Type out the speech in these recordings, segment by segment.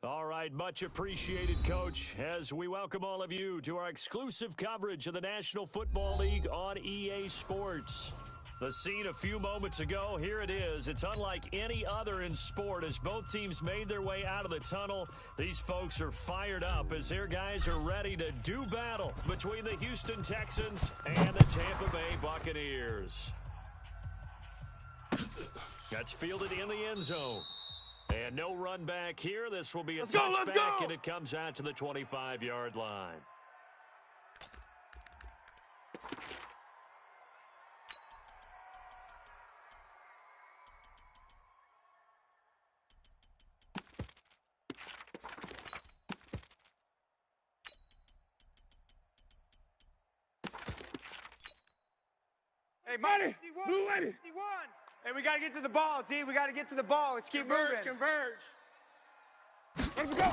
All right, much appreciated, Coach, as we welcome all of you to our exclusive coverage of the National Football League on EA Sports. The scene a few moments ago, here it is. It's unlike any other in sport as both teams made their way out of the tunnel. These folks are fired up as their guys are ready to do battle between the Houston Texans and the Tampa Bay Buccaneers. That's fielded in the end zone. And no run back here. This will be a touchback, and it comes out to the 25-yard line. Hey, Money! Blue lady! Hey, we got to get to the ball, D. We got to get to the ball. Let's keep moving. Converge. Let me go.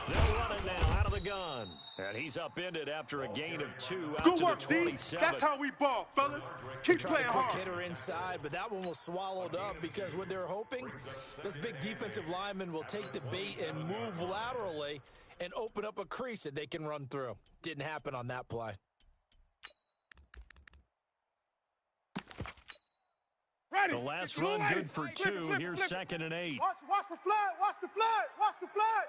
They're running now out of the gun. And he's upended after a gain of 2 out Good to work, the 27. D. That's how we ball, fellas. Keep playing hard. Quick hitter inside, but that one was swallowed up because what they're hoping, this big defensive lineman will take the bait and move laterally and open up a crease that they can run through. Didn't happen on that play. The last run good for 2. Here's 2nd and 8. Watch the flood. Watch the flood. Watch the flood.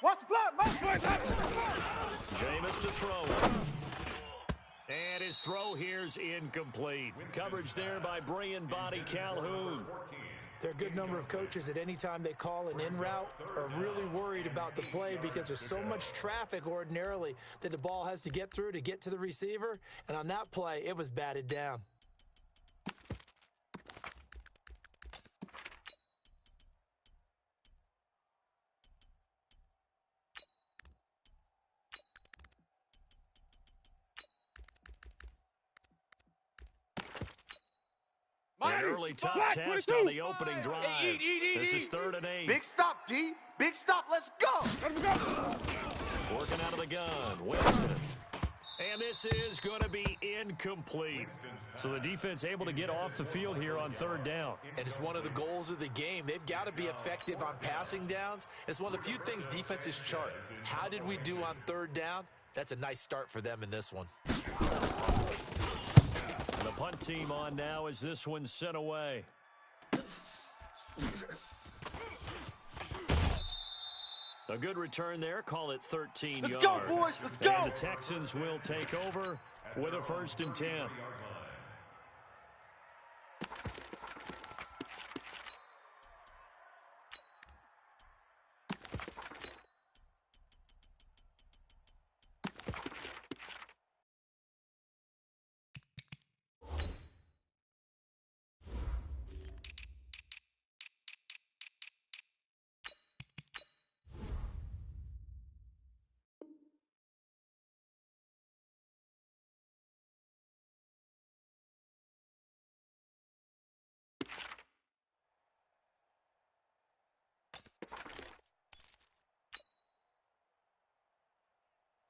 Watch the flood. Jameis to throw. And his throw here's incomplete. Coverage there by Brian Body Calhoun. There are a good number of coaches that any time they call an in route are really worried about the play because there's so much traffic ordinarily that the ball has to get through to get to the receiver. And on that play, it was batted down. An early top test on the opening drive. This is 3rd and 8. Big stop, D. Big stop. Let's go. Working out of the gun. Winston. And this is going to be incomplete. So the defense able to get off the field here on 3rd down. And it's one of the goals of the game. They've got to be effective on passing downs. It's one of the few things defenses chart. How did we do on 3rd down? That's a nice start for them in this one. The punt team on now as this one's sent away. A good return there. Call it 13 yards. Let's go, boys. Let's go. And the Texans will take over with a 1st and 10.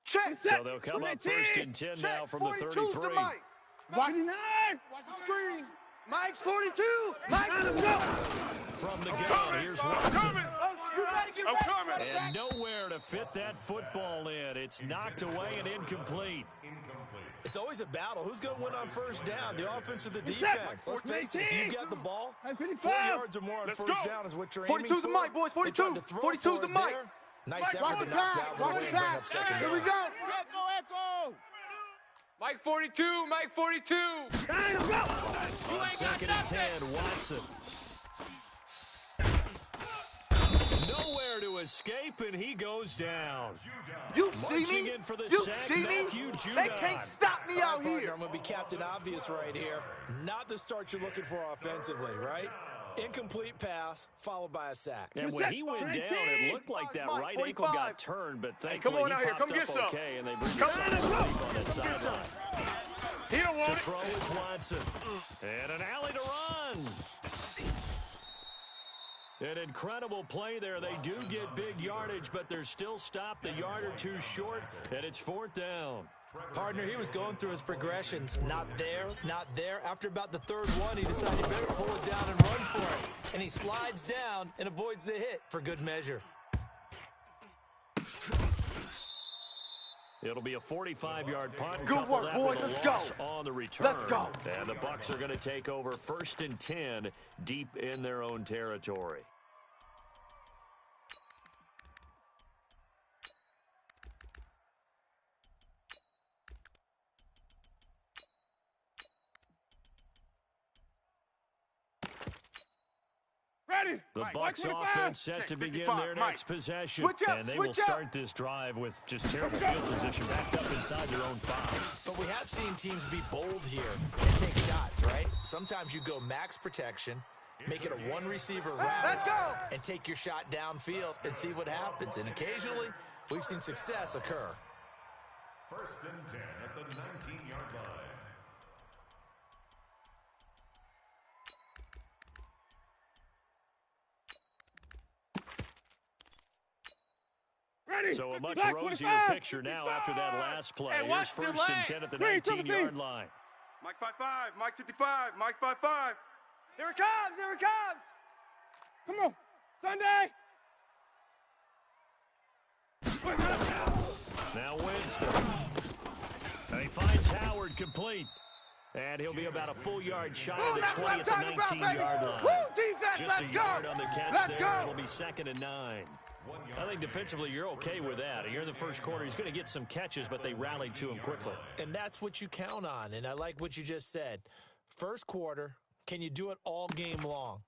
Check. So they'll come up 1st and 10 now from the 33. 49. Watch the screen. Mike's 42. Mike, From the gun, here's Watson. I'm coming. And nowhere to fit that football in. It's knocked away and incomplete. It's always a battle. Who's going to win on 1st down, the offense or the defense? Let's face it, if you've got the ball, 4 yards or more on 1st down is what you're aiming for. 42's the mic, boys. 42. 42's the mic. Nice effort to knock that one away and bring up 2nd down. Here we go. Echo. Mike 42. Mike 42. On 2nd and 10, Watson. Nowhere to escape, and he goes down. You see Marching me? in for the You sack, see me? Matthew They Judon. can't stop me out Partner, here. I'm going to be Captain Obvious right here. Not the start you're looking for offensively, right? Incomplete pass, followed by a sack. And when he went down, it looked like that right ankle got turned, but thankfully come on he out here. popped Come up get some. okay, and they bring the relief on that sideline. He don't want To it. throw is Watson. And an alley to run. An incredible play there. They do get big yardage, but they're still stopped a yard or 2 short, and it's 4th down. Partner, he was going through his progressions. Not there, not there. After about the 3rd one, he decided better pull it down and run for it. And he slides down and avoids the hit for good measure. It'll be a 45-yard punt. Good Couple work, that boys. with a Let's loss go. on the return. Let's go. And the Bucs are going to take over 1st and 10 deep in their own territory. The Bucs offense set to begin their next possession. And they will start this drive with just terrible field position backed up inside their own 5. But we have seen teams be bold here and take shots, right? Sometimes you go max protection, make it a one-receiver route, Let's go. and take your shot downfield and see what happens. And occasionally, we've seen success occur. 1st and 10 at the 19-yard line. So a much rosier picture now after that last play. Here's 1st and 10 at the 19-yard line. Mike 5-5, Mike 55, Mike 5-5. Here it comes, here it comes. Come on. Sunday. Now Winston. And he finds Howard complete. And he'll be about a full yard shy of the 20 at the 19-yard line. Woo, defense, Just let's a go. yard on the catch Let's there. go. It'll be 2nd and 9. I think defensively you're okay with that. You're in the first quarter. He's going to get some catches, but they rallied to him quickly. And that's what you count on. And I like what you just said. First quarter, can you do it all game long?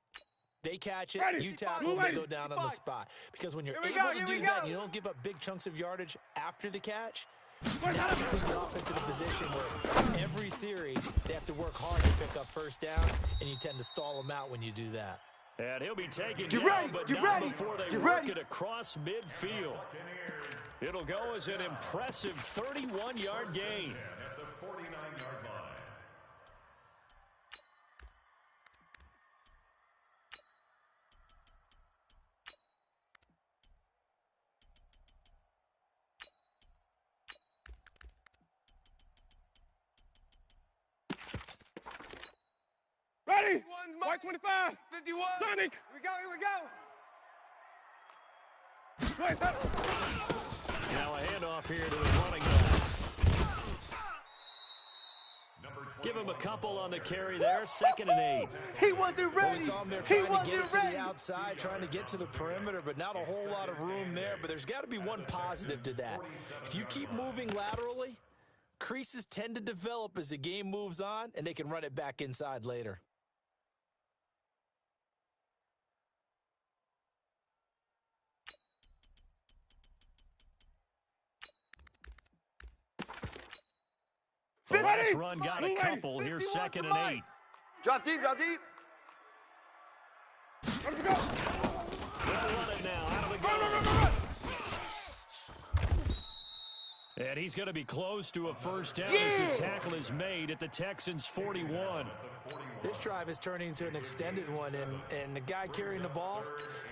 They catch it, you tackle, they go down on the spot. Because when you're able to do that, you don't give up big chunks of yardage after the catch. Now you put your offense in a position where every series they have to work hard to pick up first downs, and you tend to stall them out when you do that. And he'll be taken down, but not before they work it across midfield. It'll go as an impressive 31-yard gain. At the 49-yard line. Ready. White 25. 51. Sonic. Here we go, here we go. Wait, that. Now a handoff here to the running back. Give him a couple on the carry there. 2nd and 8. He wasn't ready. We saw him there trying to get it to the outside, trying to get to the perimeter, but not a whole lot of room there. But there's got to be one positive to that. If you keep moving laterally, creases tend to develop as the game moves on, and they can run it back inside later. The last run got a couple. Here's 2nd and 8. Drop deep, drop deep. Let's go. They'll run it now out of the gun. And he's going to be close to a first down as the tackle is made at the Texans' 41. This drive is turning into an extended one, and the guy carrying the ball,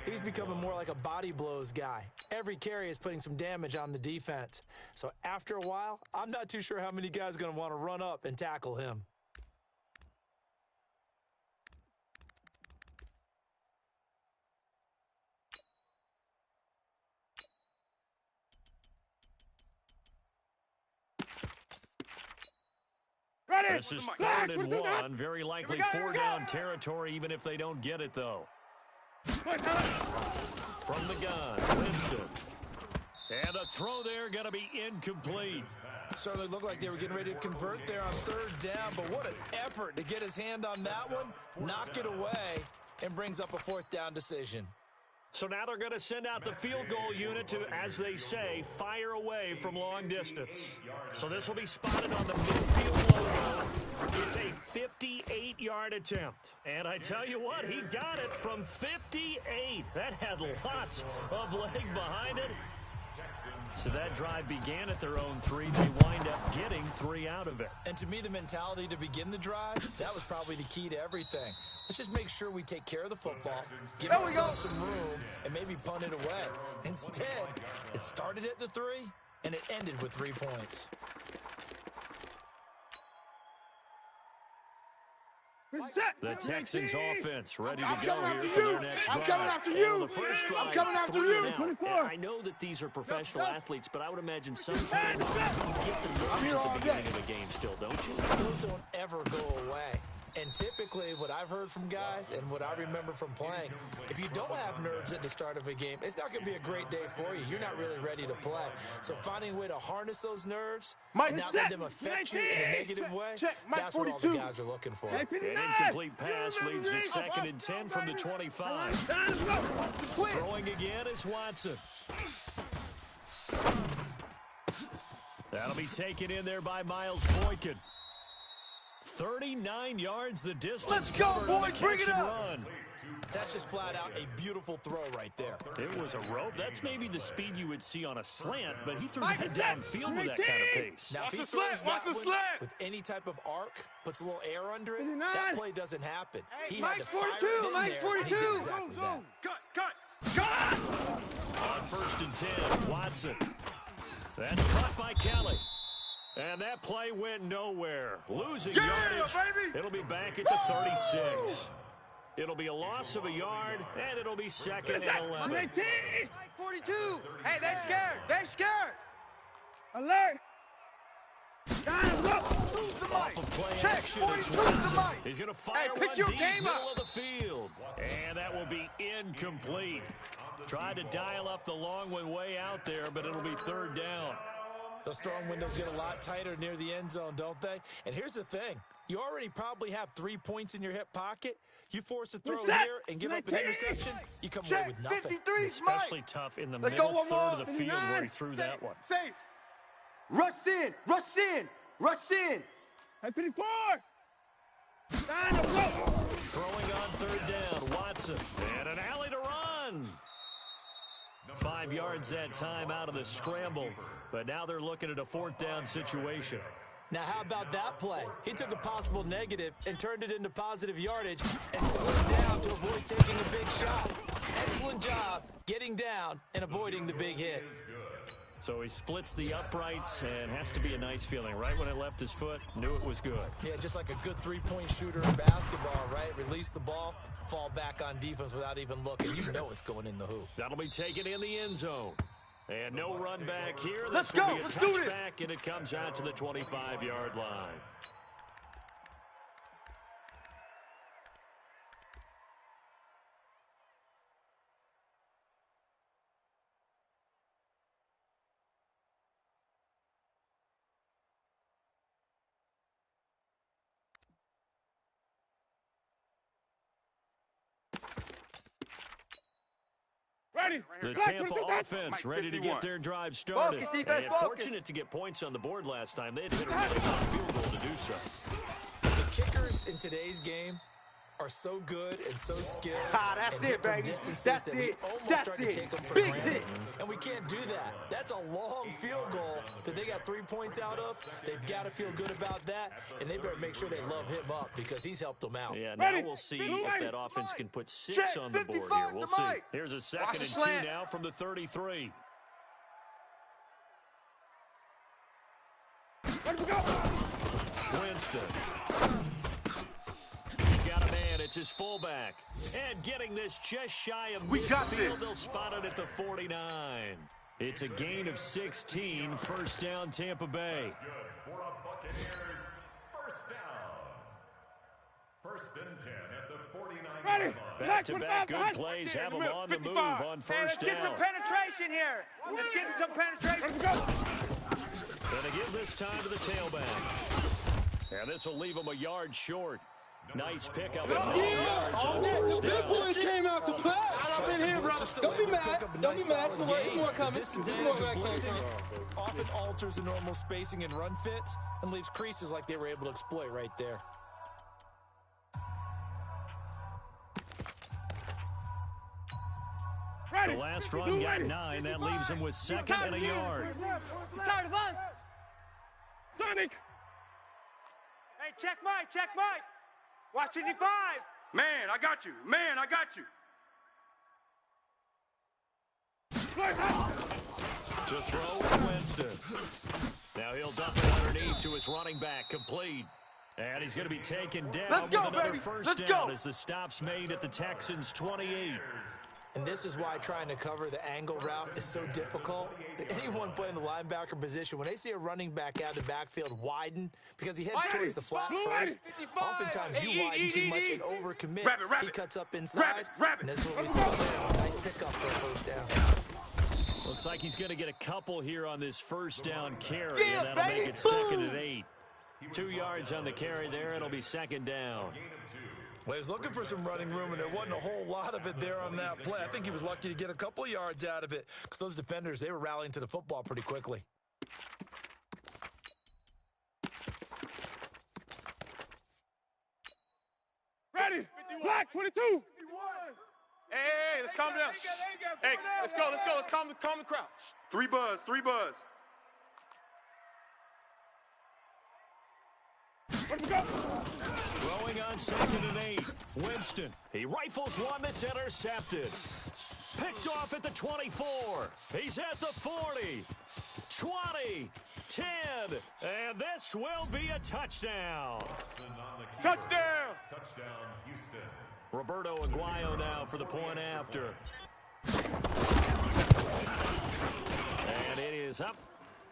he's becoming more like a body blows guy. Every carry is putting some damage on the defense. So after a while, I'm not too sure how many guys are going to want to run up and tackle him. This is 3rd and 1. Very likely 4-down territory, even if they don't get it, though. From the gun, Winston. And a throw there going to be incomplete. Certainly looked like they were getting ready to convert there on 3rd down, but what an effort to get his hand on that one, knock it away, and brings up a 4th down decision. So now they're going to send out the field goal unit to, as they say, fire away from long distance. So this will be spotted on the midfield logo. It's a 58-yard attempt. And I tell you what, he got it from 58. That had lots of leg behind it. So that drive began at their own 3. They wind up getting 3 out of it. And to me, the mentality to begin the drive, that was probably the key to everything. Let's just make sure we take care of the football, give ourselves some room, and maybe punt it away. Instead, it started at the 3, and it ended with 3 points. The Texans offense ready to I'm go coming here after for you. their next I'm drive. coming after And you. on the first drive, I'm coming after 3 you. and out. 24. And I know that these are professional athletes, but I would imagine sometimes you get the I'm nerves here at all the day. beginning of a game still, don't you? Those don't ever go away. And typically, what I've heard from guys and what I remember from playing, if you don't have nerves at the start of a game, it's not going to be a great day for you. You're not really ready to play. So finding a way to harness those nerves and not let them affect you in a negative way, that's what all the guys are looking for. An incomplete pass leads to 2nd and 10 from the 25. Throwing again is Watson. That'll be taken in there by Miles Boykin. 39 yards the distance. Let's go, boys. Bring it up. Run. That's just flat out a beautiful throw right there. It was a rope. That's maybe the speed you would see on a slant, but he threw that downfield with that kind of pace. Now, if he the throws slant. Watch that the one slant. with any type of arc, puts a little air under it, 59. that play doesn't happen. He had Mike's to fire 42. it in Mike's there, and he 42. did exactly that. Cut. On 1st and 10, Watson. That's caught by Kelly. And that play went nowhere. Losing yardage. Baby. It'll be back at the 36. It'll be a loss of a yard, and it'll be 2nd and 11. Mike 42. Hey, they're scared. They're scared. Alert. Off of play action, it's 42 Watson. Mike. He's going to fire Hey, pick one your deep, game middle up. of the field. And that will be incomplete. Tried to dial up the long one way out there, but it'll be 3rd down. Those throwing windows get a lot tighter near the end zone, don't they? And here's the thing. You already probably have 3 points in your hip pocket. You force a throw here and give up an interception, you come away with nothing. 53, Especially Mike. tough in the Let's middle go one third more. of the field where he threw that one. Safe. Rush in. Rush in. Rush in. Hey, 54. Throwing on 3rd down, Watson. And an alley to run. 5 yards that time out of the scramble. But now they're looking at a 4th down situation. Now, how about that play? He took a possible negative and turned it into positive yardage and slid down to avoid taking a big shot. Excellent job getting down and avoiding the big hit. So he splits the uprights and has to be a nice feeling. Right when it left his foot, knew it was good. Yeah, just like a good three-point shooter in basketball, right? Release the ball, fall back on defense without even looking. You know it's going in the hoop. That'll be taken in the end zone. And no run back here. Let's This will go. be a Let's do this. touchback, and it comes out to the 25-yard line. Ready. The Tampa offense ready to get their drive started. Focus, defense, And focus. fortunate to get points on the board last time. They had to hit a really long field goal to do so. The kickers in today's game are so good and so skilled That's and it, hit from baby. distances That's that we it. almost That's start to it. take them for Big granted. hit. And we can't do that. That's a long field goal that they got 3 points out of. They've got to feel good about that, and they better make sure they love him up because he's helped them out. Yeah, now we'll see if that offense can put 6 on the board here. We'll see. Here's a 2nd and 2 now from the 33. Winston. He's got a man. It's his fullback. And getting this just shy of We got midfield, this. they'll spot it at the 49. It's a gain of 16. 1st down, Tampa Bay. Good for a Buccaneers first down. 1st and 10 at the 49 Ready. line. Back-to-back good plays have them on the move on 1st Let's get some down. penetration here. Let's get some penetration. And they give this time to the tailback. And this will leave them a yard short. Nice pickup. Yards on 1st Big down. boys came out to play. I've been here, bro. Don't be mad. Don't be mad. There's more coming. There's more coming. Often alters the normal spacing and run fits and leaves creases like they were able to exploit right there. The last run got 9. That leaves him with 2nd and a yard. He's tired of us. Sonic. Hey, check Mike. Check Mike. Watch 55. Man, I got you. Man, I got you. To throw is Winston. Now he'll dump it underneath to his running back. Complete. And he's going to be taken down Let's go, with another baby. first Let's down go. as the stop's made at the Texans' 28. And this is why trying to cover the angle route is so difficult. Anyone playing the linebacker position, when they see a running back out of the backfield widen, because he heads towards the flat first, oftentimes you widen too much and overcommit. He cuts up inside, and that's what we saw there. Nice pickup for a first down. Looks like he's going to get a couple here on this first down carry, and that'll make it 2nd and 8. 2 yards on the carry there. It'll be 2nd down. Well, he was looking for some running room, and there wasn't a whole lot of it there on that play. I think he was lucky to get a couple yards out of it because those defenders, they were rallying to the football pretty quickly. Ready. Black 22. Hey, let's calm down. Hey, let's go. Let's calm the crowd. 3 buzz, 3 buzz. Let's go. Throwing on 2nd and 8. Winston. He rifles one that's intercepted. Picked off at the 24. He's at the 40. 20. 10. And this will be a touchdown. Touchdown. Touchdown, Houston. Roberto Aguayo now for the point after. And it is up.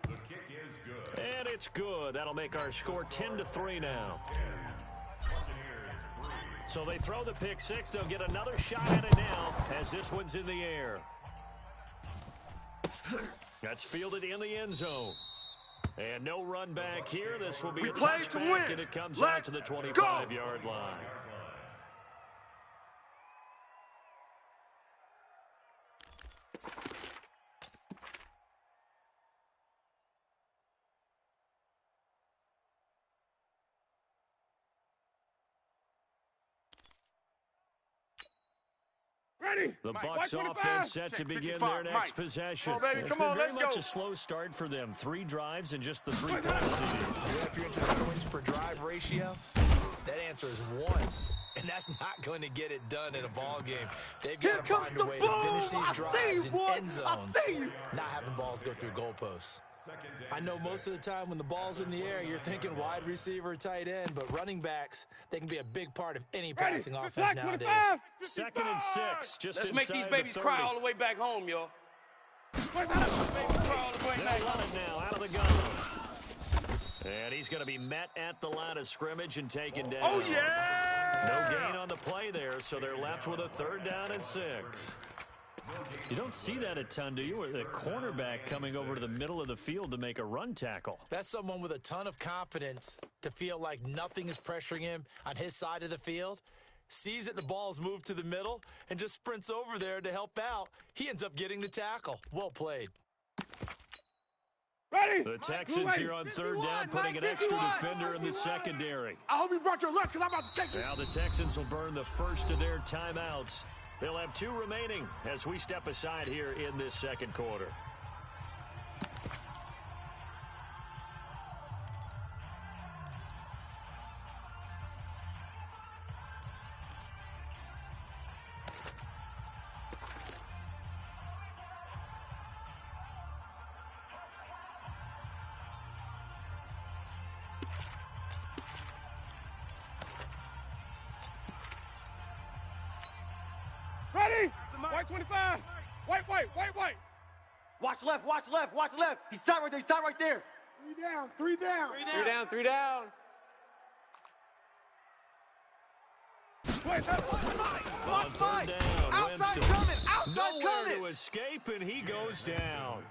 The kick is good. And it's good. That'll make our score 10-3 now. So they throw the pick six. They'll get another shot at it now as this one's in the air. That's fielded in the end zone. And no run back here. This will be a play to touchback, win. and it comes Let's out to the 25-yard line. Ready. The Mike, Bucs White offense 25. set to Check begin 55, their next Mike. possession. Come on, baby, It's come been on, very let's much go. a slow start for them. 3 drives and just the 3 points. Yeah, if you're into the points per drive ratio, that answer is 1. And that's not going to get it done in a ball game. They've got to find a way to finish these drives in end zones, not having balls go through goalposts. I know most of the time when the ball's in the air, you're thinking wide receiver, tight end, but running backs, they can be a big part of any passing offense nowadays. 2nd and 6, just Let's inside make these the babies 30. cry all the way back home, y'all. They'll run it now out of the gun. And he's going to be met at the line of scrimmage and taken down. Oh, yeah! No gain on the play there, so they're left with a 3rd down and 6. You don't see that a ton, do you? With a cornerback coming over to the middle of the field to make a run tackle. That's someone with a ton of confidence to feel like nothing is pressuring him on his side of the field. Sees that the ball's moved to the middle and just sprints over there to help out. He ends up getting the tackle. Well played. Ready. The Texans here on 3rd down, putting an extra defender in the secondary. I hope you brought your lunch because I'm about to take it. Now the Texans will burn the first of their timeouts. They'll have 2 remaining as we step aside here in this 2nd quarter. Ready. White 25. White. Watch left, watch left, watch left. He's tied right there, he's tied right there. 3 down. 3 down. 3 down. Wait, On 3rd down, Outside Winston. coming, outside Nowhere coming. to escape, and he goes down.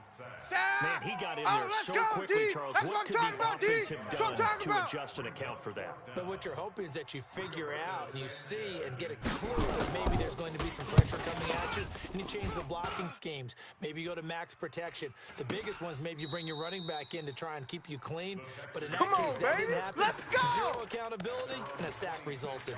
Sam. Man, he got in Oh, there let's so go, quickly, D. Charles. That's What what could I'm the talking about, D. offense have That's what I'm done talking to about. adjust and account for that? But what you're hoping is that you figure out and you see and get a clue that maybe there's going to be some pressure coming at you, and you change the blocking schemes. Maybe you go to max protection. The biggest ones, maybe you bring your running back in to try and keep you clean. But in that Come on, case, that baby. didn't happen. Let's go. 0 accountability, and a sack resulted.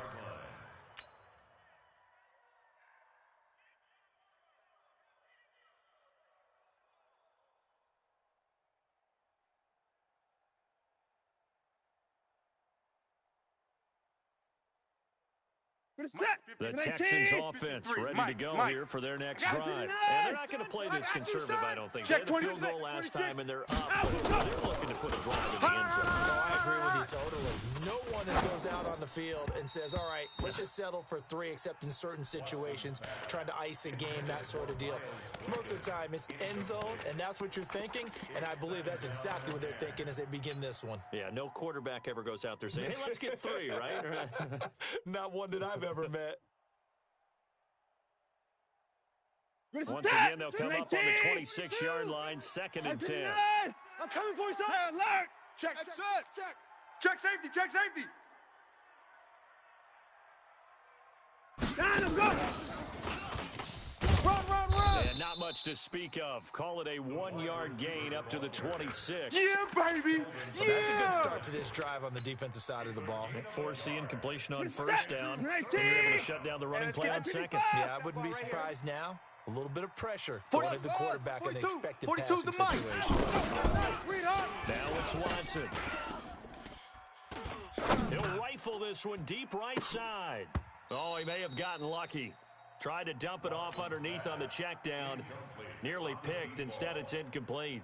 The Texans offense ready to go here for their next drive. And they're not going to play this conservative, I don't think. They had the field goal last time, and they're up. They're looking to put a drive in the end zone. Oh, I agree with you totally. No one that goes out on the field and says, all right, let's just settle for 3, except in certain situations, trying to ice a game, that sort of deal. Most of the time, it's end zone, and that's what you're thinking, and I believe that's exactly what they're thinking as they begin this one. Yeah, no quarterback ever goes out there saying, hey, let's get 3, right? Not one that I've ever met. Once again, they'll come up on the 26-yard line, 2nd and 10. I'm coming for you, son. Alert. Check. Check safety, check safety. Down, let's go. Run. And not much to speak of. Call it a 1-yard gain up to the 26. Yeah, baby. Well, that's a good start to this drive on the defensive side of the ball. Forcing completion on first down. And they're able to shut down the running play on second. Yeah, I wouldn't be surprised now. A little bit of pressure going at the quarterback in an expected passing situation. Now it's Watson. He'll rifle this one deep right side. Oh, he may have gotten lucky. Tried to dump it off underneath on the check down. Nearly picked. Instead, it's incomplete.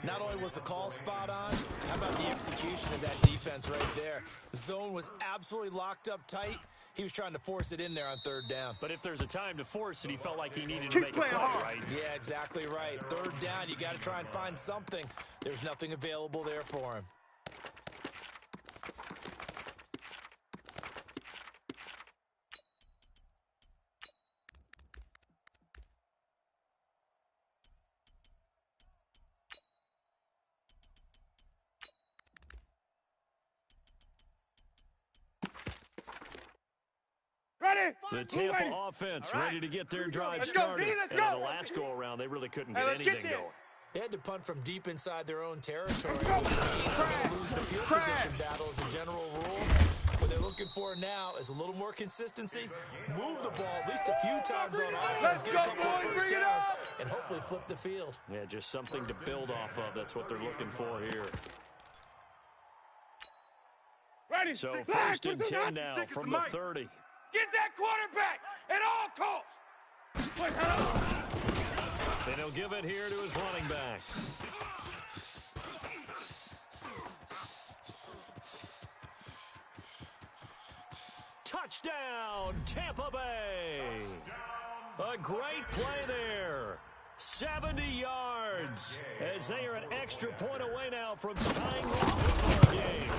Not only was the call spot on, how about the execution of that defense right there? The zone was absolutely locked up tight. He was trying to force it in there on 3rd down. But if there's a time to force it, he felt like he needed to make a play, right? Yeah, exactly right. 3rd down, you got to try and find something. There's nothing available there for him. The Tampa offense ready to get their drive started. Let's go. And the last go-around, they really couldn't get anything going. They had to punt from deep inside their own territory, which means they're going to lose the field position battle as a general rule. What they're looking for now is a little more consistency, move the ball at least a few times on offense, get a couple of first downs, and hopefully flip the field. Yeah, just something to build off of. That's what they're looking for here. Ready. So 1st and 10 now from the 30. Get that quarterback at all costs. And he'll give it here to his running back. Touchdown, Tampa Bay. A great play there. 70 yards as they are an extra point away now from tying this football game.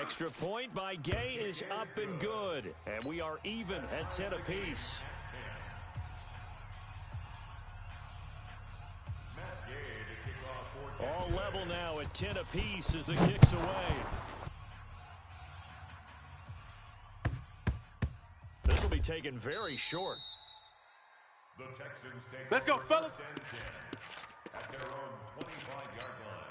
Extra point by Gay is up and good, and we are even at 10 apiece. All level now at 10 apiece as the kick's away. This will be taken very short. The Texans take Let's go, fellas. At their own 25-yard line.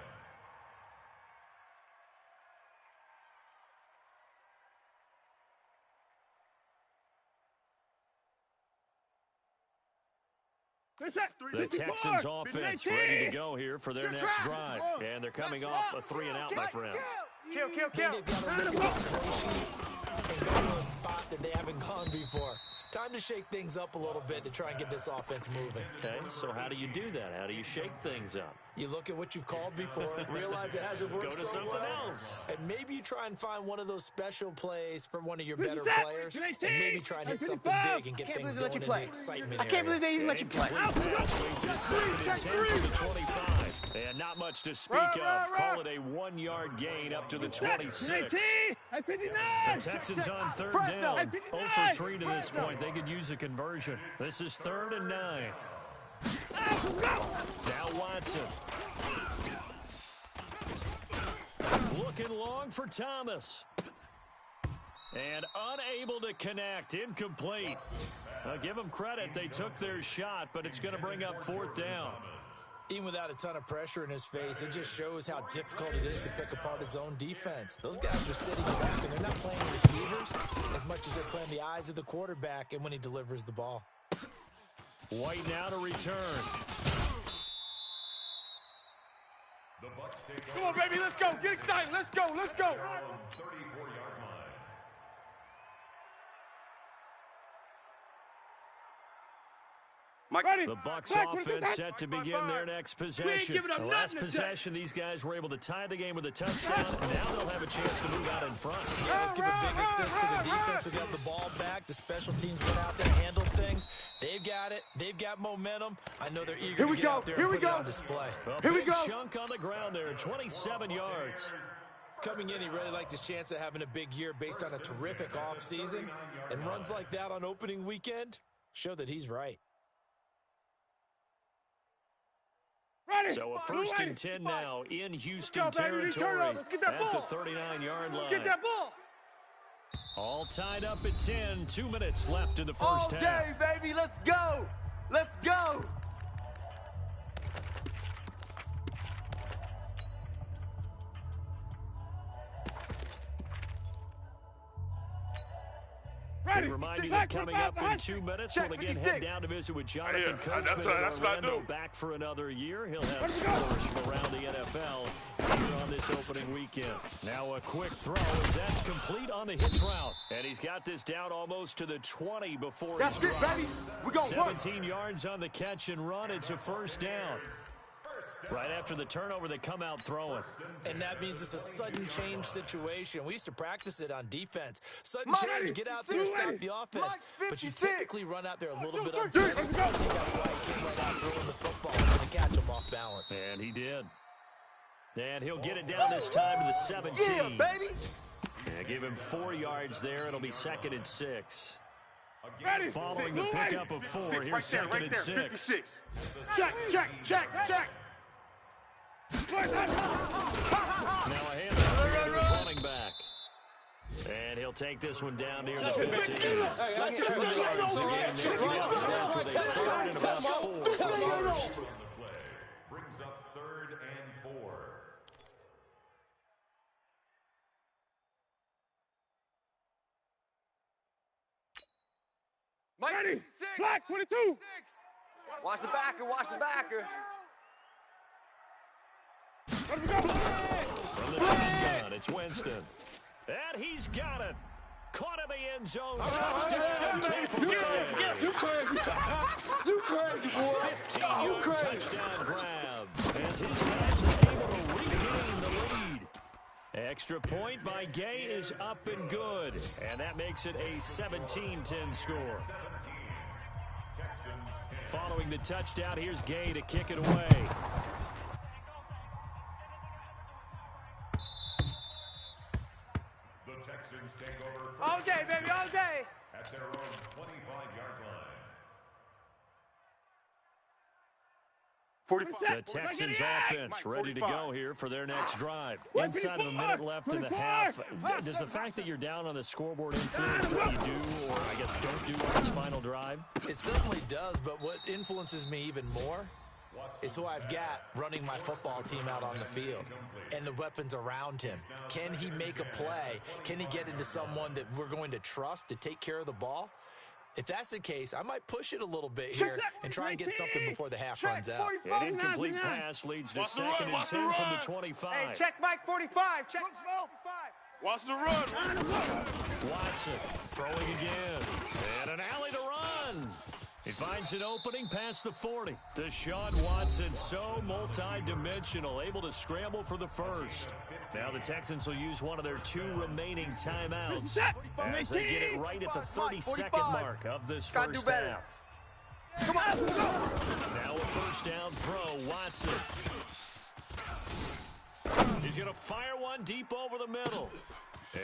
The Texans offense ready to go here for their next drive. And they're coming off a 3-and-out, my friend. Kill. They've got to look at the play sheet and go to a spot that they haven't gone before. Time to shake things up a little bit to try and get this offense moving. Okay, so how do you do that? How do you shake things up? You look at what you've called before, realize it hasn't worked Go to so something well, else. and maybe you try and find one of those special plays for one of your better players, and maybe try and hit something big and get things going in the excitement area. I can't believe they even let you play. Check 10 from the 25. And not much to speak of. Call it a 1-yard gain up to the 26. The Texans on 3rd down. 0 for 3 to this point. They could use a conversion. This is 3rd and 9. Now Watson. Looking long for Thomas. And unable to connect. Incomplete. Give them credit. They took their shot, but it's going to bring up 4th down. Even without a ton of pressure in his face, it just shows how difficult it is to pick apart his own defense. Those guys are sitting back, and they're not playing the receivers as much as they're playing the eyes of the quarterback and when he delivers the ball. White now to return. Come on, baby, let's go. Get excited. Let's go. 34-yard line. The Bucs offense set to begin their next possession. The last possession, these guys were able to tie the game with a touchdown. Now they'll have a chance to move out in front. Yeah, let's give a big assist to the defense who got the ball back. The special teams went out there, handled things. They've got it. They've got momentum. I know they're eager to get out there and put it on display. Here we go. Chunk on the ground there, 27 yards. Coming in, he really liked his chance of having a big year based on a terrific offseason. And runs like that on opening weekend show that he's right. So a 1st and 10 now in Houston territory at the 39-yard line. Get that ball. All tied up at 10. 2 minutes left in the first half. Okay, baby, let's go. Let's go. We remind you that coming up in 2 minutes, we'll again head down to visit with Jonathan Coachman in Orlando, back for another year. He'll have scores from around the NFL here on this opening weekend. Now a quick throw as that's complete on the hitch route. And he's got this down almost to the 20 before he's dropped. Baby. We're going 17 yards on the catch and run. It's a first down. Right after the turnover, they come out throwing. And that means it's a sudden change situation. We used to practice it on defense. Sudden change, get out there, stop the offense. But you typically run out there a little bit unsettled. I think that's why he came right out throwing the football and to catch him off balance. And he did. And he'll get it down this time to the 17. Yeah, baby. Yeah, give him 4 yards there. It'll be 2nd and 6. Ready. Following the pickup of 4, here's 2nd and 6. 56. Check. Now a handoff to the running back. And he'll take this one down near the 15. 2 yards again. They're left with a 3rd and about 4 for the first. Brings up 3rd and 4. Ready. Black 22. Watch the backer. From the shotgun, it's Winston. And he's got it. Caught in the end zone. Touchdown, Tampa Bay. You crazy. You crazy, boy. 15-yard touchdown grab. As his guys are able to regain the lead. Extra point by Gay is up and good. And that makes it a 17-10 score. Following the touchdown, here's Gay to kick it away. All day, baby, all day. At their own 25-yard line. 45. The Texans offense ready to go here for their next drive. Inside of a minute left in the half. Does the fact that you're down on the scoreboard influence what you do, or I guess don't do on this final drive? It certainly does, but what influences me even more is who I've got running my football team out on the field and the weapons around him. Can he make a play? Can he get into someone that we're going to trust to take care of the ball? If that's the case, I might push it a little bit here and try and get something before the half runs out. An incomplete pass leads to 2nd and 10 from the 25. Hey, check Mike 45. Check 45. Watch the run. Watson throwing again. And an alley to run. He finds an opening past the 40. Deshaun Watson, so multi-dimensional, able to scramble for the first. Now the Texans will use one of their 2 remaining timeouts as they get it right at the 32nd mark of this first half. Come on. Now a first down throw, Watson. He's going to fire one deep over the middle.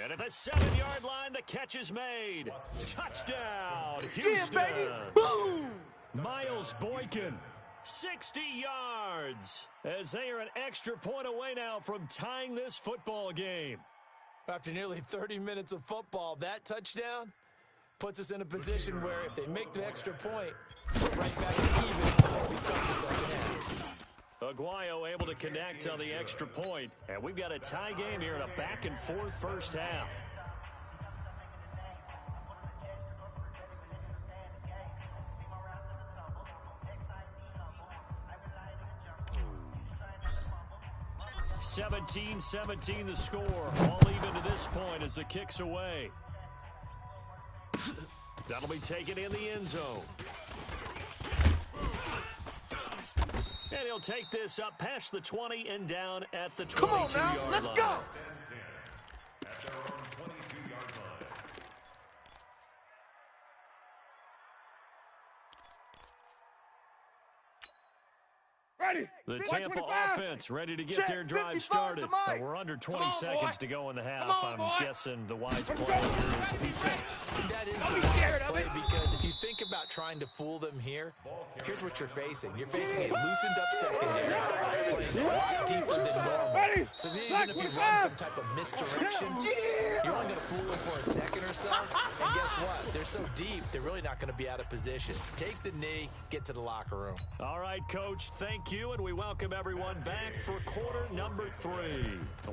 And at the 7-yard line, the catch is made. Touchdown, Houston. Yeah, baby. Boom. Miles Boykin, 60 yards, as they are an extra point away now from tying this football game. After nearly 30 minutes of football, that touchdown puts us in a position where if they make the extra point, we're right back to even before we start the second half. Aguayo able to connect on the extra point, and we've got a tie game here in a back-and-forth first half. (17-17) the score. All even to this point as the kick's away. That'll be taken in the end zone. they'll take this up past the 20 and down at the 22-yard Come on now, let's line. go. At their own 22-yard line. Ready. The Big Tampa 25. offense ready to get Check, their drive 55 started. to Mike. We're under 20 on, seconds boy. to go in the half. Come on, boy. I'm guessing the wise play here is be safe. That is Don't the be scared wise of play it. because if you think about trying to fool them here, here's what you're facing. You're facing a loosened up secondary playing a lot deeper than normal. Ready. So even Slack if you 45. run some type of misdirection, you're only going to fool them for a second or so. And guess what? They're so deep, they're really not going to be out of position. Take the knee, get to the locker room. All right, Coach, thank you, and we welcome everyone back for quarter number 3.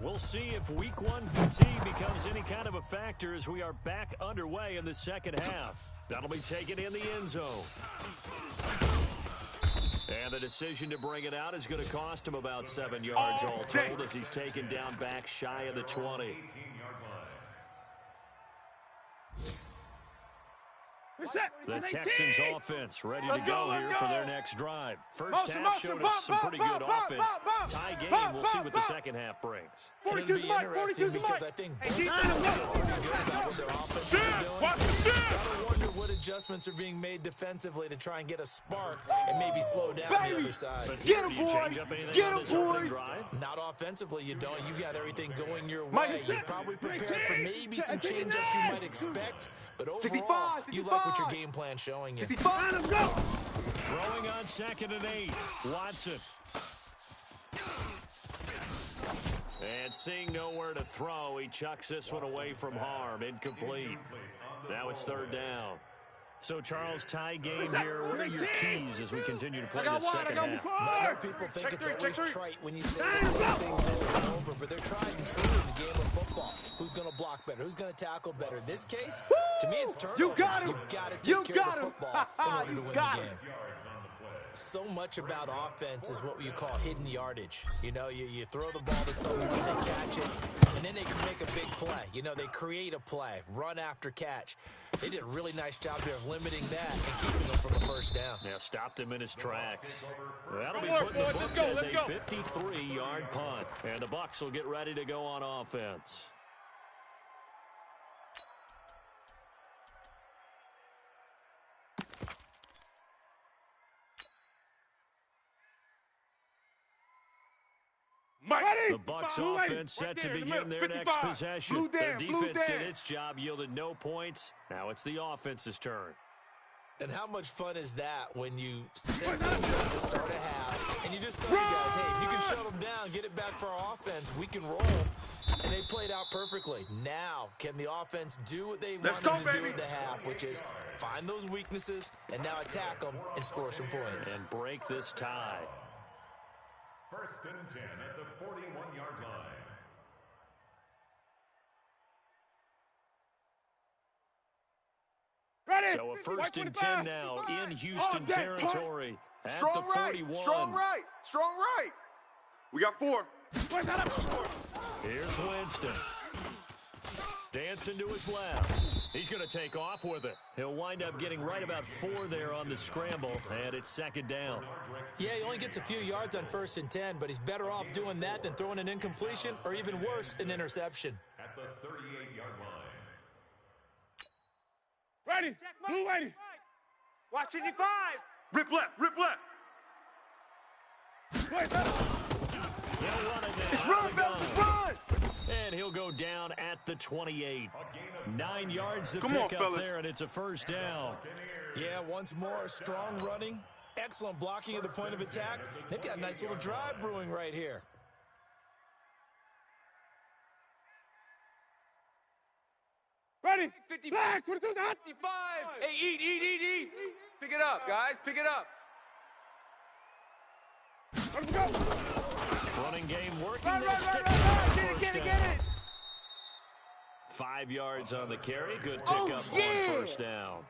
We'll see if week 1 fatigue becomes any kind of a factor as we are back underway in the second half. That'll be taken in the end zone. And the decision to bring it out is going to cost him about 7 yards all told as he's taken down back shy of the 20. 18-yard line. Reset. The 18. Texans offense ready to Let's go go, let's here go. for their next drive. First Motion, half motion, showed bump, us some pretty bump, good bump, offense. bump, bump, Tie game, bump, we'll see bump, what the bump. second half brings. And 42's it'll be Mike, interesting 42's because Mike. I think Hey, both D9 sides him feel up. pretty good about what their offenses are doing. Watch the shit. Gotta wonder what adjustments are being made defensively to try and get a spark and maybe slow down the Baby. other side. But Get here, him, do you boy. change up anything Get on him, this opening boys. drive? Not offensively, you don't. You got everything going your Mike, way. it's You're set. probably prepared for maybe some 59. change-ups you might expect, but overall, 65, you like what your 65. game plan's showing you. 65. Let's go. Throwing on 2nd and 8. Watson. And seeing nowhere to throw, he chucks this one away from harm. Incomplete. Now it's 3rd down. So, Charles, tie game here. What are your keys as we continue to play this second half? I know people think it's always trite when you say the same things over and over, but they're trying and true in the game of football. Who's going to block better? Who's going to tackle better? In this case, to me, it's turnovers. You got him. You've got to You take care got of the him. football in order to You win the got game. him. So much about offense is what you call hidden yardage. You know, you throw the ball to someone, they catch it, and then they can make a big play. You know, they create a play, run after catch. They did a really nice job there of limiting that and keeping them from a first down. Yeah, stopped him in his tracks. That'll be Come on, put in the boys, books let's as go. a 53-yard punt. And the Bucs will get ready to go on offense. Mike. Ready. The Bucs Blue lady. offense set Right to there in the begin middle. their next 55. possession. Blue Their down, blue defense did down. its job, yielded no points. Now it's the offense's turn. And how much fun is that when you set things up to start a half and you just tell you guys, hey, if you can shut them down, get it back for our offense, we can roll. And they played out perfectly. Now, can the offense do what they Let's wanted go, to do baby. at the half, which is find those weaknesses and now attack them and score some points? And break this tie. 1st and 10 at the 41-yard line. Ready. So a first and 10 25. now in Oh, Houston Dak, territory at Strong the right. 41. Strong right. Strong right. We got 4. Wait, not up. Here's Winston. Dancing to his left. He's going to take off with it. He'll wind up getting right about 4 there on the scramble, and it's 2nd down. Yeah, he only gets a few yards on 1st and 10, but he's better off doing that than throwing an incompletion or even worse, an interception. At the 38-yard line. Ready. Blue lady. Watch 55. Rip left. Rip left. Wait, not up. He'll run it now. Run, fellas, run. And he'll go down at the 28. 9 yards to Come pick on, up fellas. there, and it's a first down. Yeah, once more, strong running, excellent blocking at the point of attack. They've got a nice little drive brewing right here. Ready. 50. Flag. 22's hot. 55. Hey, eat. Pick it up, guys. Pick it up. Let's go. Running game working. Run, They'll run, stick run, with run, that run. Get it, first get it, down. get it. 5 yards on the carry. Good Oh, pickup yeah. on first down.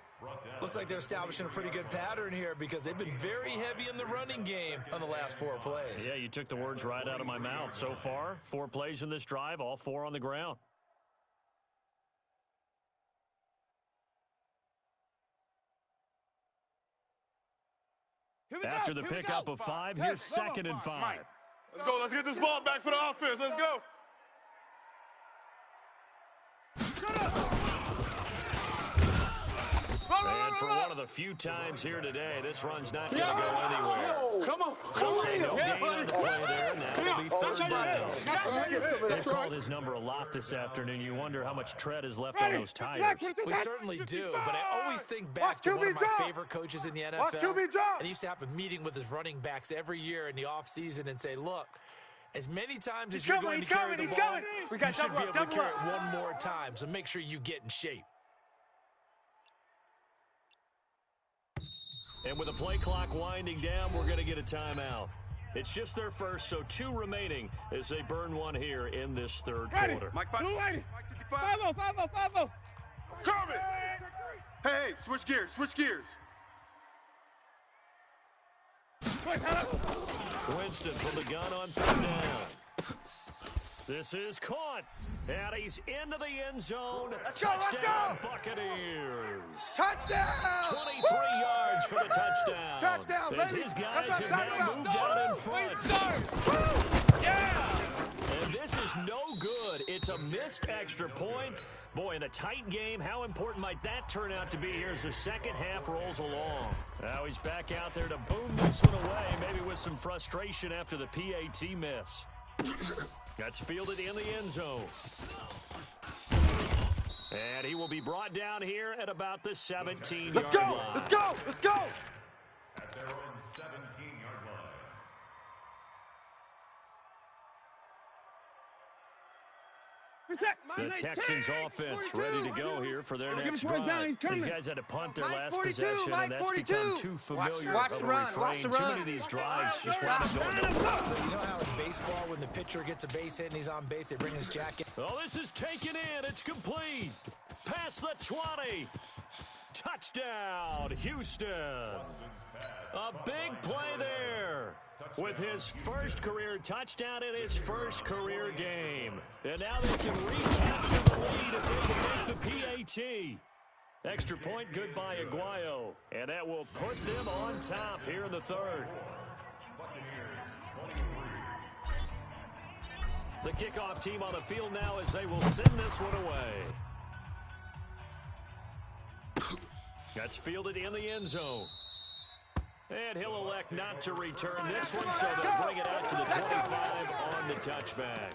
Looks like they're establishing a pretty good pattern here because they've been very heavy in the running game on the last 4 plays. Yeah, you took the words right out of my mouth. So far, 4 plays in this drive, all 4 on the ground. After the pickup of 5, here's 2nd and 5. Let's go. Let's get this ball back for the offense. Let's go. And for one of the few times here today, this run's not going to go anywhere. Come on. They'll say no gain on the play there, and that'll be 3rd down. They've called his number a lot this afternoon. You wonder how much tread is left on those tires. We certainly do, but I always think back to one of my favorite coaches in the NFL. And he used to have a meeting with his running backs every year in the offseason and say, look, as many times as you're going to carry the ball, you should be able to carry it one more time, so make sure you get in shape. And with the play clock winding down, we're going to get a timeout. It's just their first, so 2 remaining as they burn one here in this 3rd quarter. Mike 5. 5-0. Coming. Hey, switch gears. Switch gears. Winston from the gun on 3rd down. This is caught, and he's into the end zone. Let's go, Touchdown, Buccaneers. Touchdown! 23 yards for the touchdown. Touchdown, as baby. his guys That's have what I'm now talking moved about. out in front. Yeah! And this is no good. It's a missed extra point. Boy, in a tight game, how important might that turn out to be here as the second half rolls along? Now he's back out there to boom this one away, maybe with some frustration after the PAT miss. That's fielded in the end zone. And he will be brought down here at about the 17-yard line. Let's go! Let's go! Let's go! At their own 17-yard line. The Texans offense ready to go here for their next drive. These guys had to punt their last possession, and that's become too familiar of a refrain. Too many of these drives just wind up going nowhere. You know how in baseball, when the pitcher gets a base hit and he's on base, they bring his jacket. Oh, this is taken in. It's complete. Past the 20. Touchdown, Houston. A big play there with his first career touchdown in his first career game. And now they can recapture the lead if they can make the PAT. Extra point good by Aguayo. And that will put them on top here in the 3rd. The kickoff team on the field now as they will send this one away. That's fielded in the end zone. And he'll elect not to return this one, so they'll bring it out to the 25 on the touchback.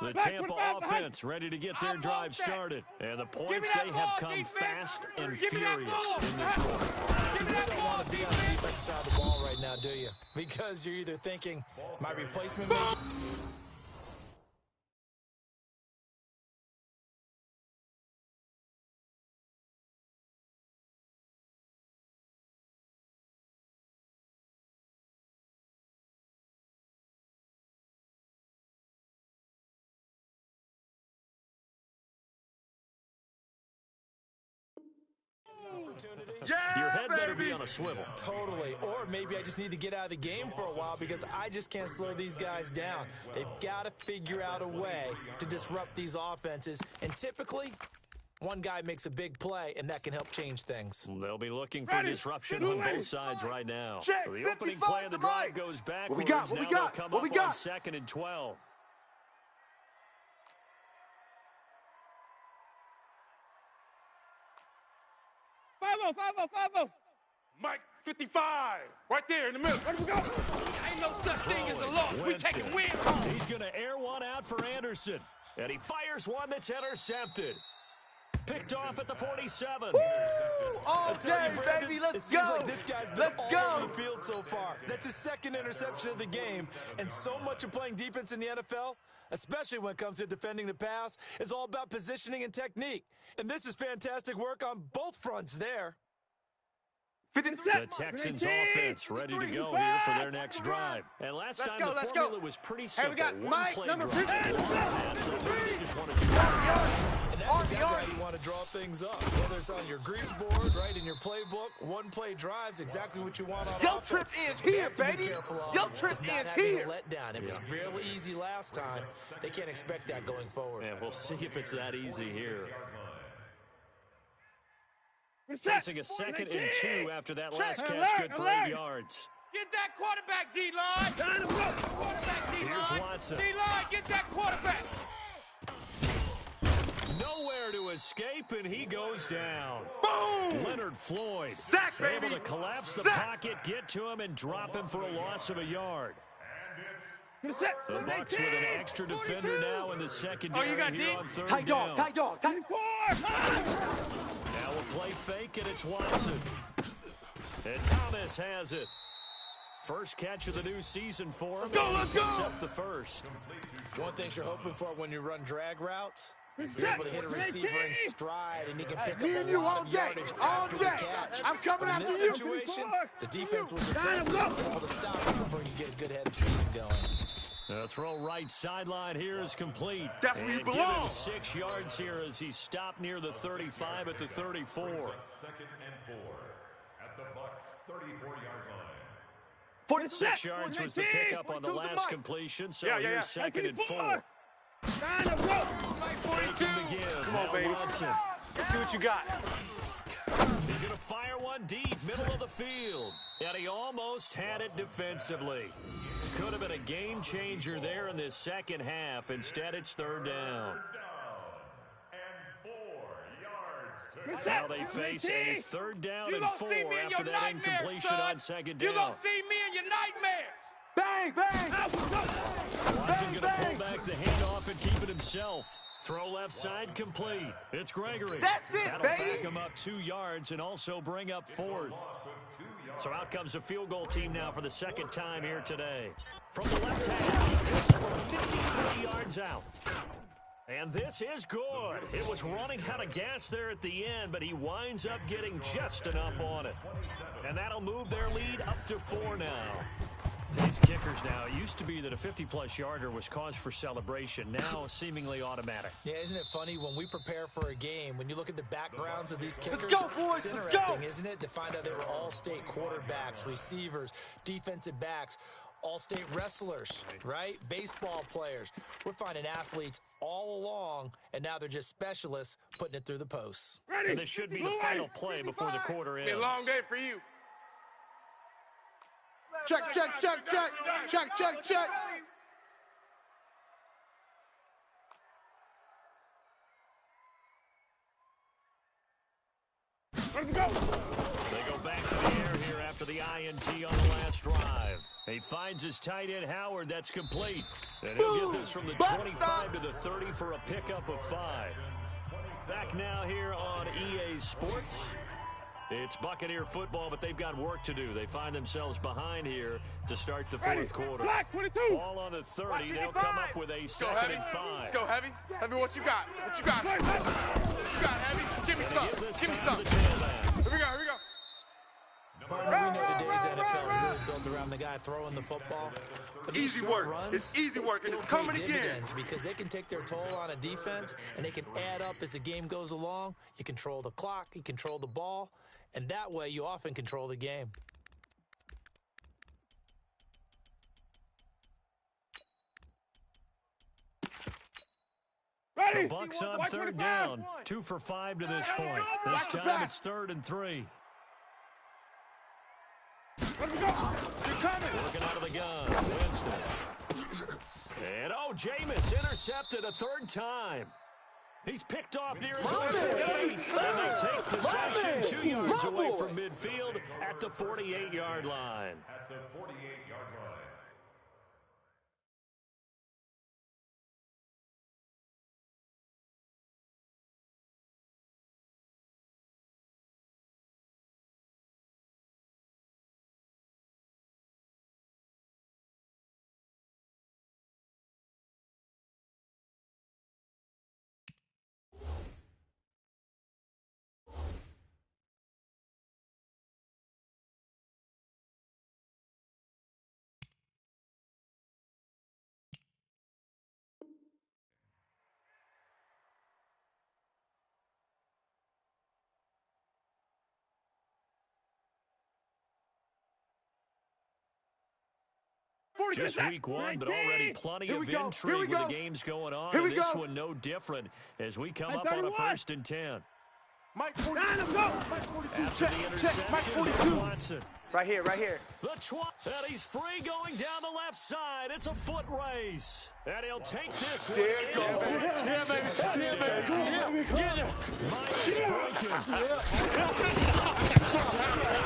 The Tampa offense ready to get their drive started. And the points, they have come fast and furious in this one. You really don't want to be on the defensive side of the ball right now, do you? Because you're either thinking, my replacement may... Your head better be on a swivel. Totally. Or maybe I just need to get out of the game for a while because I just can't slow these guys down. They've got to figure out a way to disrupt these offenses. And typically, one guy makes a big play, and that can help change things. They'll be looking for disruption on both sides right now. So the opening play of the drive goes backwards. Now they'll come up on 2nd and 12. Mike 55. Right there in the middle. Where do we go? Ain't no such thing as a loss. We taking wins home. He's going to air one out for Anderson. And he fires one that's intercepted. Picked off at the 47. Woo! All day, baby. Let's go. Seems like this guy's been all over the field so far. That's his 2nd interception of the game. And so much of playing defense in the NFL, especially when it comes to defending the pass, is all about positioning and technique. And this is fantastic work on both fronts there. The Texans offense ready to go here for their next drive. And last time the formula was pretty simple. Hey, we got Mike, number 50. They just want to do that. And that's exactly how you want to draw things up. Whether it's on your grease board, right, in your playbook, one-play drives, exactly what you want on Your offense. trip is here, baby. Your trip is here. Let down. It was real easy last time. They can't expect that going forward. And we'll see if it's that easy here. Facing a 2nd and 2 after that last catch, good for 8 yards. Get that quarterback, D-line. Quarterback, D-line. Here's Watson. D-line, get that quarterback. Nowhere to escape, and he goes down. Boom! Leonard Floyd Sack, baby. able to collapse the Sack. pocket, get to him, and drop him for a loss of a yard. Get a sack. The Bucs with an extra defender now in the secondary here on 3rd Tight down. dog, tight dog, tight. Now we'll play fake, and it's Watson. And Thomas has it. First catch of the new season for him. Let's go. Picks up the first. One thing you're hoping for when you run drag routes, you're able to hit a receiver in stride, and he can pick up Me a and you lot all of day, yardage all after the day. catch. I'm coming But in after this you. situation, the defense was Line effective, up. able to stop him before you get a good head of steam going. The throw right sideline here is complete. That's where you And give belong. him 6 yards here as he stopped near the 35 at the 34. 2nd and 4 at the Bucs 34-yard line. 6 yards was the pickup on the last completion, so here's 2nd and 4. Fake him to give. Come on, Now baby. Watson. Let's see what you got. He's going to fire one deep, middle of the field. And he almost had it defensively. Could have been a game changer there in this second half. Instead, it's 3rd down. And 4 yards to Now they face a 3rd down and 4 after that incompletion on 2nd You're down. going to see me in your nightmares. Bang, bang. Watson going to pull back the handoff and keep it himself. Throw left side complete. It's Gregory. That's it, That'll baby. back him up 2 yards and also bring up 4th. So out comes the field goal team now for the 2nd time here today. From the left hash, it's from 53 yards out. And this is good. It was running out of gas there at the end, but he winds up getting just enough on it. And that'll move their lead up to 4 now. These kickers now, it used to be that a 50-plus yarder was cause for celebration. Now seemingly automatic. Yeah, isn't it funny when we prepare for a game, when you look at the backgrounds of these kickers, go, boys, it's let's interesting, go. isn't it, to find out they were all-state quarterbacks, receivers, defensive backs, all-state wrestlers, right? Baseball players. We're finding athletes all along, and now they're just specialists putting it through the posts. And this should be the final play before the quarter ends. It's been a long day for you. Check, check, check, check. Check, check, check. Let's go. They go back to the air here after the INT on the last drive. He finds his tight end, Howard. That's complete. And he'll get this from the 25 to the 30 for a pickup of 5. Back now here on EA Sports. It's Buccaneer football, but they've got work to do. They find themselves behind here to start the 4th quarter. Black 22. Ball on the 30. They'll come up with a Go 2nd heavy. and 5. Let's go heavy. Heavy, what you got? What you got? What you got, heavy? Give me some. Give this Give me time some. to the tailback. Here we go. Here we go. Partner, we know today's NFL is really built around the guy throwing the football. But these Easy short work. runs, It's easy they work, and still it's coming pay again. dividends because they can take their toll on a defense, and they can add up as the game goes along. You control the clock, you control the ball, and that way you often control the game. The Bucs on 3rd down. 2 for 5 to this point. This time it's 3rd and 3. Let's go. You're coming. Working out of the gun. Winston. And Jameis intercepted a 3rd time. He's picked off near his own 48. And they take possession 2 yards away from midfield at the 48-yard line. At the 48-yard line. Just week one, but already plenty of intrigue with the games going on. And this one no different as we come up on a 1st and 10. Mike 42. Mike 42. After the interception, Mike 42. here's Watson. Right here, right here. And he's free going down the left side. It's a foot race. And he'll take this one. There it goes. Yeah, baby. Get it. Myers breaking.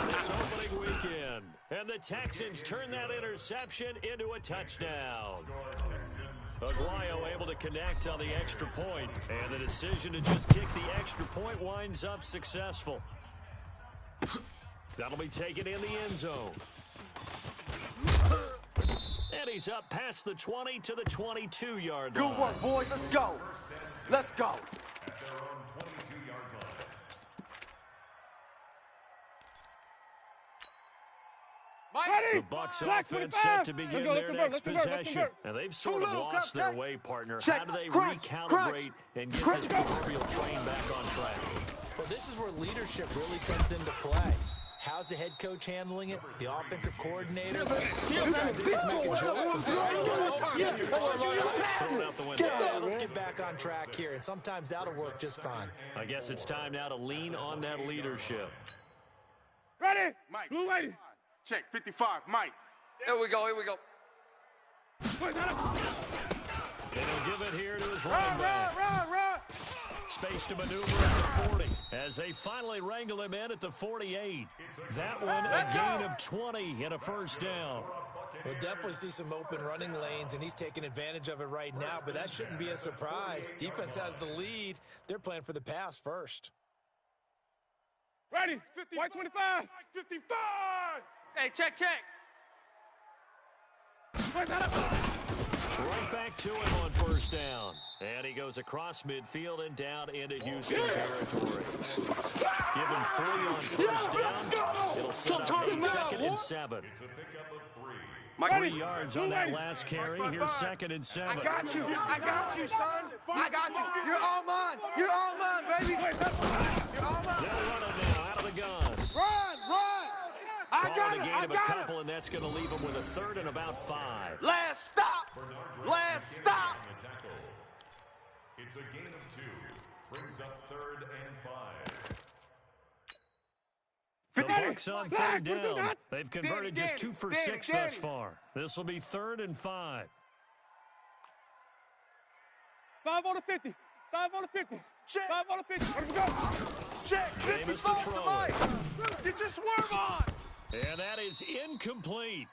This opening weekend. And the Texans turn that interception into a touchdown. Aguayo able to connect on the extra point, and the decision to just kick the extra point winds up successful. That'll be taken in the end zone. And he's up past the 20 to the 22-yard line. Good work, boys. Let's go. Let's go. At their own 22-yard line. The Bucs offense set to begin their next possession. And they've sort of lost their way, partner. How do they recalibrate and get this proverbial train back on track? Well, this is where leadership really comes into play. How's the head coach handling it? The offensive coordinator? Sometimes they just make adjustments. Let's get back on track here, and sometimes that'll work just fine. I guess it's time now to lean on that leadership. Ready? Mike. Blue lady. Check 55. Mike. Here we go, here we go. And he'll give it here to his running back. Run. Space to maneuver at the 40 as they finally wrangle him in at the 48. That one a gain of 20 and a first down. We'll definitely see some open running lanes, and he's taking advantage of it right now, but that shouldn't be a surprise. Defense has the lead. They're playing for the pass first. Ready? 55. 55. Hey, check. Right back to him on first down. And he goes across midfield and down into Houston territory. Give him 3 on first down. It'll set up a 2nd and 7. It's a pickup of 3. 3 yards on that last carry. Here's 2nd and 7. I got you, son. I got you. You're all mine, baby. You're all mine. They'll run it now out of the gun. Run. I got a it. gain I of a got couple, and that's going to leave him with a 3rd and about 5. Last stop. It's a gain of 2. Brings up 3rd and 5. The Bucs on 3rd down. They've converted just 2 for 6 thus far. This will be 3rd and 5. 5 on the 50. 5 on the 50. Check. 5 on the 50. Let me go. Check. Jameis to throw it. Get your swerve on. And that is incomplete.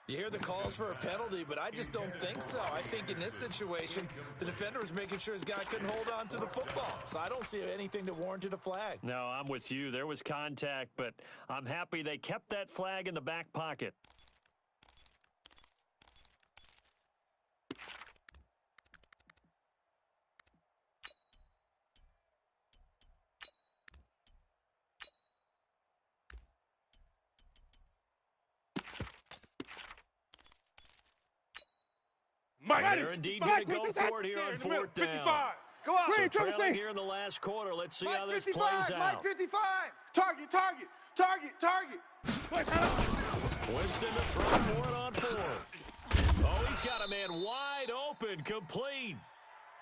You hear the calls for a penalty, but I just don't think so. I think in this situation, the defender was making sure his guy couldn't hold on to the football. So I don't see anything that warranted a flag. No, I'm with you. There was contact, but I'm happy they kept that flag in the back pocket. They're indeed going to go for it here on 4th down. Go on. So trailing here in the last quarter. Let's see how this plays out. Mike 55. Target. Winston to throw for it on 4. Oh, he's got a man wide open, complete.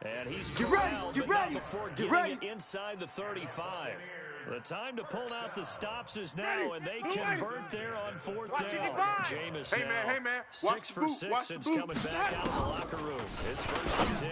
And he's corralled, but not before getting it inside the 35. The time to pull out the stops is now, and they convert there on 4th down. Jameis Hey, man. 6 for 6 since coming back out of the locker room. It's 1st and 10.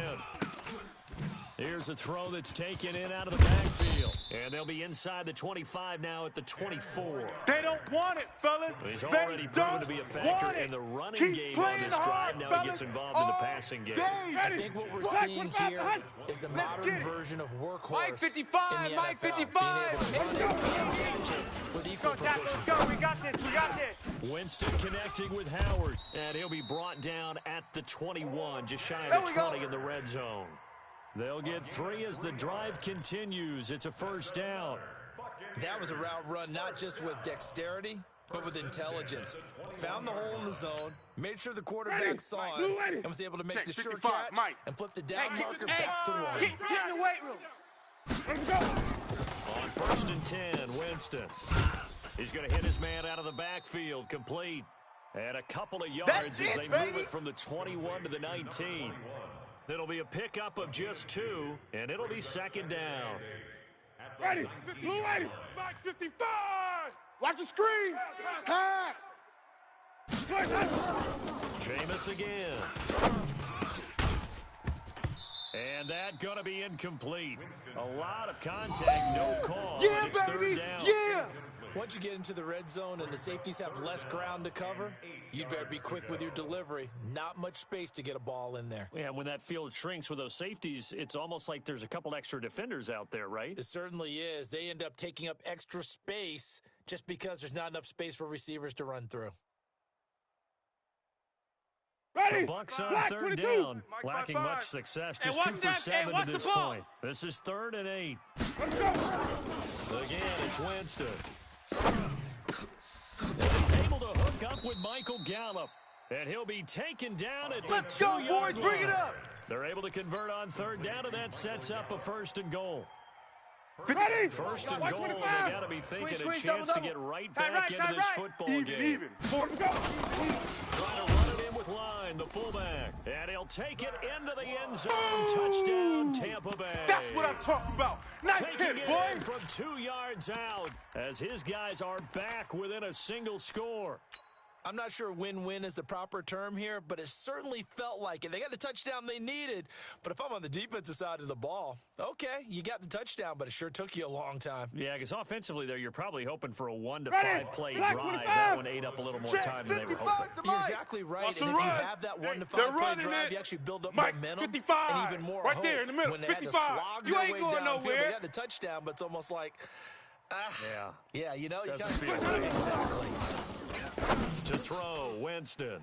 Here's a throw that's taken in out of the backfield. And they'll be inside the 25 now at the 24. They don't want it, fellas. He's already proven to be a factor in the running game on this drive. Now he gets involved in the passing game. I think what we're seeing here is the modern version of workhorse. Mike 55, in the Mike NFL. 55. Being able to run with equal proficiency. We got this. Winston connecting with Howard. And he'll be brought down at the 21, just shy of the 20 in the red zone. They'll get 3 as the drive continues. It's a 1st down. That was a route run not just with dexterity, but with intelligence. Found the hole in the zone, made sure the quarterback saw it, and was able to make the short catch and flip the down marker back to 1. Get in the weight room. On 1st and 10, Winston. He's going to hit his man out of the backfield, complete. And a couple of yards as they move it from the 21 to the 19. It'll be a pickup of just 2, and it'll be second down. Ready. Blue ready. Back 55. Watch the screen. Pass. Jameis again. And that going to be incomplete. A lot of contact, no call. Yeah, it's baby. Third down. Yeah. Once you get into the red zone and the safeties have less ground to cover, you'd better be quick with your delivery. Not much space to get a ball in there. Yeah, when that field shrinks with those safeties, it's almost like there's a couple extra defenders out there, right? It certainly is. They end up taking up extra space just because there's not enough space for receivers to run through. Ready. The Bucks on Black, 3rd 22. down, Mike, lacking 5-5. much success. Just Hey, 2 what's for that? 7 Hey, to what's this the ball? point. This is 3rd and 8. Let's go. Again, it's Winston. And he's able to hook up with Michael Gallup. And he'll be taken down at the 2-yard line. Bring it up. They're able to convert on 3rd down, and that sets up a 1st and goal. Ready. 1st and White goal, 25. they got to be thinking Squeeze, a chance double. to get right Tie back right, into tie this right. football Even, game. even. Four to go. Trying to run it in with Line, the fullback. And he'll take it into the end zone. Touchdown, Tampa Bay. That's what I'm talking about. Nice Taking hit, it boy. in from 2 yards out as his guys are back within a single score. I'm not sure win-win is the proper term here, but it certainly felt like it. They got the touchdown they needed, but if I'm on the defensive side of the ball, okay, you got the touchdown, but it sure took you a long time. Yeah, because offensively there, you're probably hoping for a 1 to Ready. 5 play Black drive. 25. That one ate up a little more time than they were hoping. You're exactly right, Watch and the if you run. have that 1 to 5 They're play running drive, it. you actually build up Mike, momentum 55. and even more Right hope there in the middle. when they had to 55. slog You their ain't way going downfield. nowhere. They got the touchdown, but it's almost like, Yeah. you know, you Doesn't kind feel of good. exactly. To throw, Winston.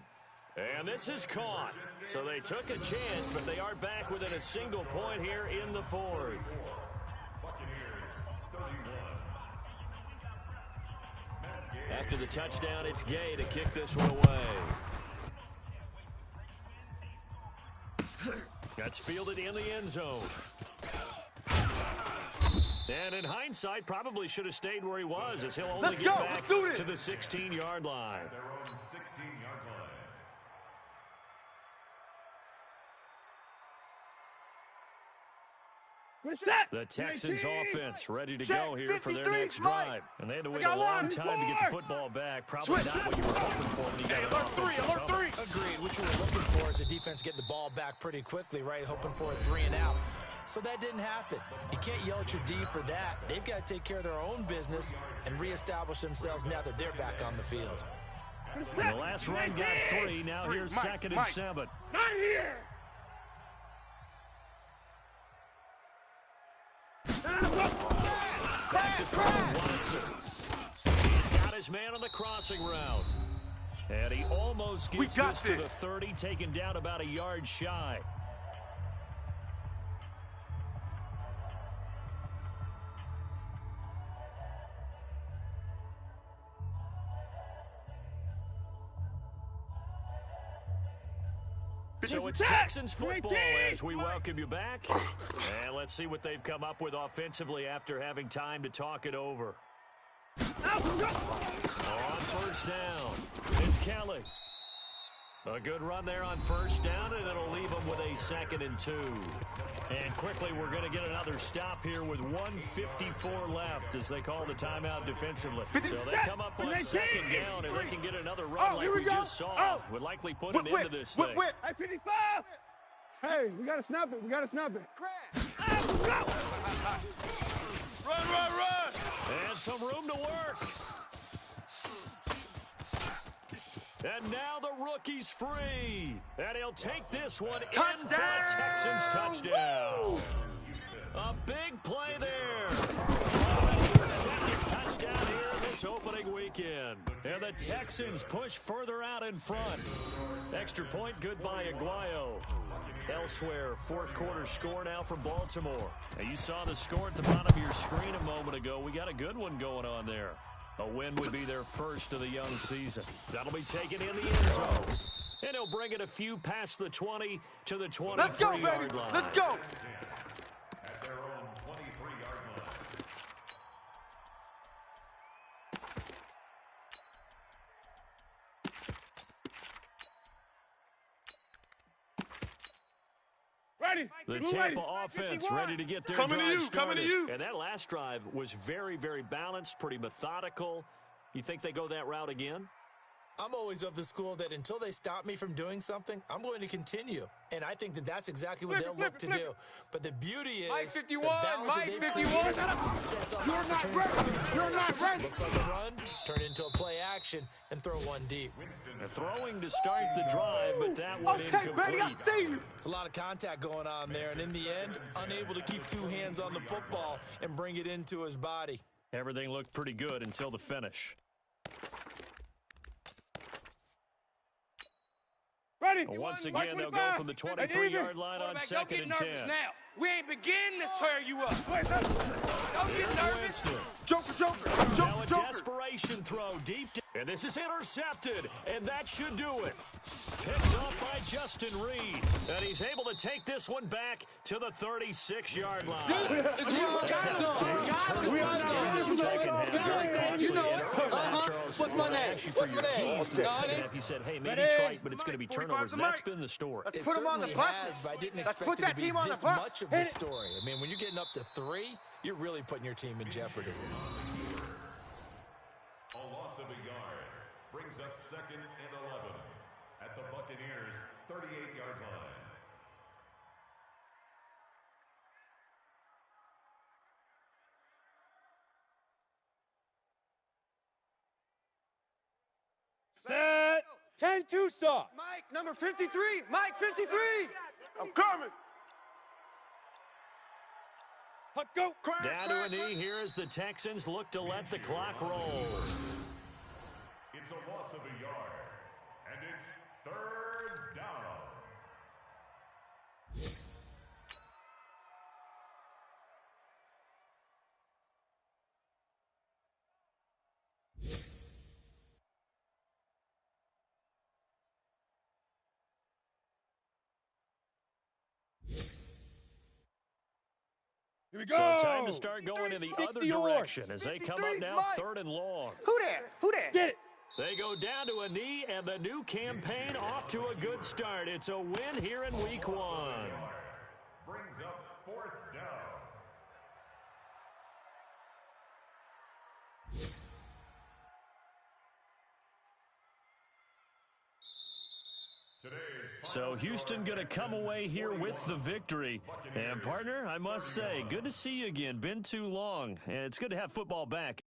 And this is caught. So they took a chance, but they are back within a single point here in the 4th. After the touchdown, it's Gay to kick this one away. That's fielded in the end zone. And in hindsight, probably should have stayed where he was, as he'll only get back to the 16-yard line. Their own 16-yard line. The Texans offense ready to go here for their next drive. And they had to wait a long time to get the football back. Probably not what you were hoping for when you got an offense that's coming. Agreed. What you were looking for is the defense getting the ball back pretty quickly, right? Hoping for a 3 and out. So that didn't happen. You can't yell at your D for that. They've got to take care of their own business and reestablish themselves now that they're back on the field. And the last run got 3. Now here's 2nd and 7. Not here. Back to throw, Watson. He's got his man on the crossing route. And he almost gets this to the 30, taken down about a yard shy. So it's Texans football as we welcome you back. And let's see what they've come up with offensively after having time to talk it over. On 1st down, it's Kelly. A good run there on 1st down, and it'll leave them with a 2nd and 2. And quickly, we're going to get another stop here with 1:54 left as they call the timeout defensively. So they come up on 2nd down, and they can get another run like we just saw. Would likely put an end to this thing. Hey, 55. Hey, we got to snap it. We got to snap it. Run. And some room to work. And now the rookie's free. And he'll take this one in for a Texans touchdown. Woo! A big play there. Second touchdown here this opening weekend. And the Texans push further out in front. Extra point, good by Aguayo. Elsewhere, 4th quarter score now from Baltimore. And you saw the score at the bottom of your screen a moment ago. We got a good one going on there. A win would be their first of the young season. That'll be taken in the end zone. And he'll bring it a few past the 20 to the 23-yard line. Let's go. At their own 23-yard line. The Tampa offense ready to get their drive started. Coming to you. And that last drive was very, very balanced, pretty methodical. You think they go that route again? I'm always of the school that until they stop me from doing something, I'm going to continue. And I think that that's exactly what they'll look to do. But the beauty is Mike 51, Mike 51. Sets up You're not ready. You're not ready. Looks like a run, turn it into a play action, and throw one deep. Throwing to start the drive, but that one incomplete. Baby, I see you. It's a lot of contact going on there, and in the end, unable to keep two hands on the football and bring it into his body. Everything looked pretty good until the finish. Ready. Once again, they'll go from the 23-yard line on second and 10. Now. We ain't beginning to tear you up. Don't get nervous. Joker. Now a desperation throw deep. And this is intercepted, and that should do it. Picked up by Justin Reed. And he's able to take this one back to the 36-yard line. What's my name? You said, hey, maybe trite, but it's going to be turnovers. That's been the story. Let's put them on the buses. Let's put that team on the bus. Much of the story. I mean, when you're getting up to 3, you're really putting your team in jeopardy. A loss of a yard brings up second and 11 at the Buccaneers' 38-yard line. Set. 10-2 stop. Mike, number 53. Mike, 53. I'm coming. Go. Down to a knee here as the Texans look to let the clock roll. It's a loss of a yard, and it's third down. Here we go. So time to start going in the other direction as they come up now third and long. Who that? Get it. They go down to a knee, and the new campaign off to a good start. It's a win here in week 1. Brings up fourth down. So Houston going to come away here with the victory. And partner, I must say, good to see you again. Been too long, and it's good to have football back.